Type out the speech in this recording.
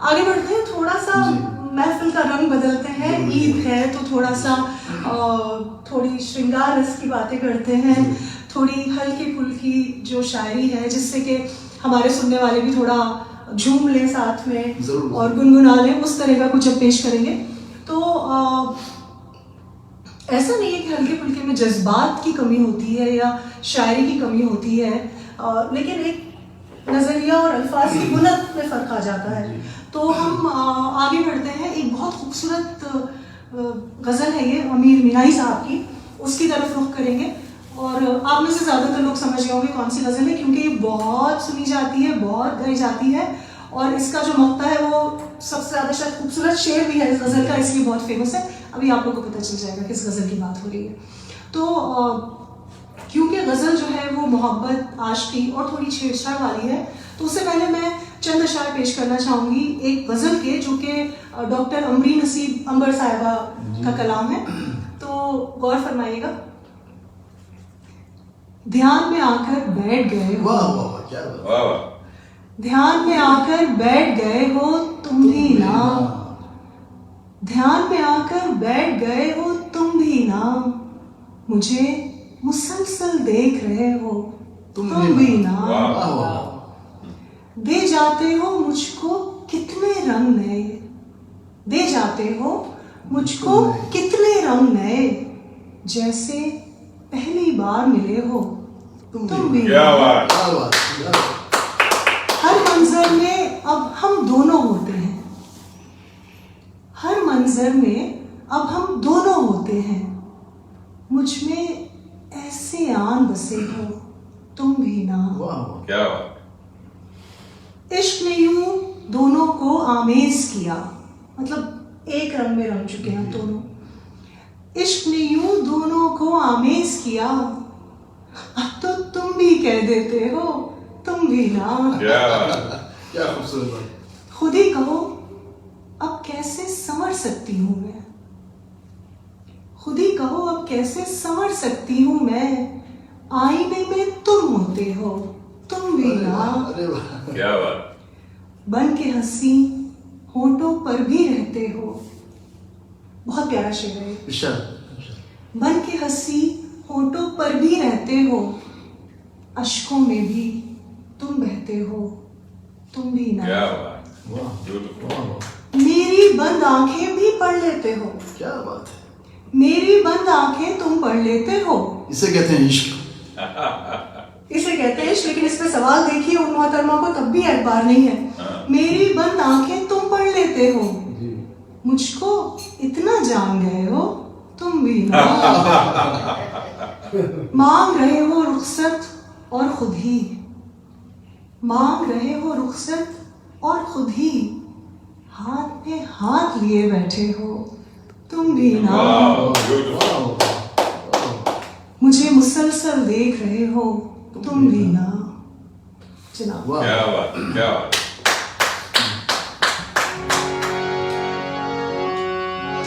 आगे बढ़ते हैं, थोड़ा सा महफिल का रंग बदलते हैं। ईद है तो थोड़ा सा थोड़ी श्रृंगार रस की बातें करते हैं, थोड़ी हल्की फुल्की जो शायरी है जिससे कि हमारे सुनने वाले भी थोड़ा झूम लें साथ में और गुनगुना लें, उस तरह का कुछ अब पेश करेंगे। तो ऐसा नहीं है कि हल्के फुल्के में जज्बात की कमी होती है या शायरी की कमी होती है, लेकिन एक नज़रिया और अल्फाज की बुनत में फ़र्क आ जाता है। तो हम आगे बढ़ते हैं। एक बहुत खूबसूरत गज़ल है ये अमीर मिनाई साहब की, उसकी तरफ रुख करेंगे। और आप में से ज़्यादातर लोग समझ गए होंगे कौन सी गज़ल है, क्योंकि ये बहुत सुनी जाती है, बहुत गाई जाती है, और इसका जो मक्ता है वो सबसे ज़्यादा शायद खूबसूरत शेर भी है इस गज़ल का, इसलिए बहुत फेमस है। अभी आप लोगों को पता चल जाएगा किस गज़ल की बात हो रही है। तो क्योंकि गज़ल जो है वो मोहब्बत, आशिकी और थोड़ी छेड़छाड़ वाली है, तो उससे पहले मैं चंद अशार पेश करना चाहूँगी एक गज़ल के, जो कि डॉक्टर अमरी नसीब अंबर साहिबा का कलाम है, तो गौर फरमाइएगा। ध्यान में आकर बैठ गए हो, ध्यान में आकर बैठ गए हो तुम भी ना, ध्यान में आकर बैठ गए हो तुम भी ना, मुझे मुसलसल देख रहे हो तुम भी ना, दे जाते हो मुझको कितने रंग नए, दे जाते हो मुझको कितने रंग नए, जैसे पहली बार मिले हो तुम भी ना। हर मंजर में अब हम दोनों होते हैं, हर मंजर में अब हम दोनों होते हैं, मुझ में ऐसे आन बसे हो तुम भी ना। क्या इश्क ने यूं दोनों को आमेज किया, मतलब एक रंग में रंग चुके हैं दोनों। इश्क ने यूं दोनों को आमेज किया, अब तो तुम भी कह देते हो तुम भी ना। क्या खूबसूरत बात। खुद ही कहो अब कैसे संवर सकती हूँ मैं, खुद ही कहो अब कैसे संवर सकती हूँ मैं, आईने में तुम होते हो तुम भी ना। क्या बात। बन के हंसी होठों पर भी रहते हो, बहुत प्यारा शेर है। बन के हंसी होठों पर भी रहते हो, अश्कों में भी तुम बहते हो तुम भी ना। क्या बात। मेरी बंद आंखें भी पढ़ लेते हो, क्या बात है, मेरी बंद आंखें तुम पढ़ लेते हो, इसे कहते हैं इश्क। इसे कहते हैं इश्क, लेकिन इस पे सवाल देखिए उन मोहतरमा को तब भी एतबार नहीं है। मेरी बंद आंखें तुम पढ़ लेते हो, मुझको इतना जान गए हो तुम भी ना। मांग रहे हो रुखसत और खुद ही, मांग रहे हो रुखसत और खुद ही, हाथ में हाथ लिए बैठे हो तुम भी ना। मुझे मुसलसल देख रहे हो तुम भी ना। जनाब क्या बात, क्या बात।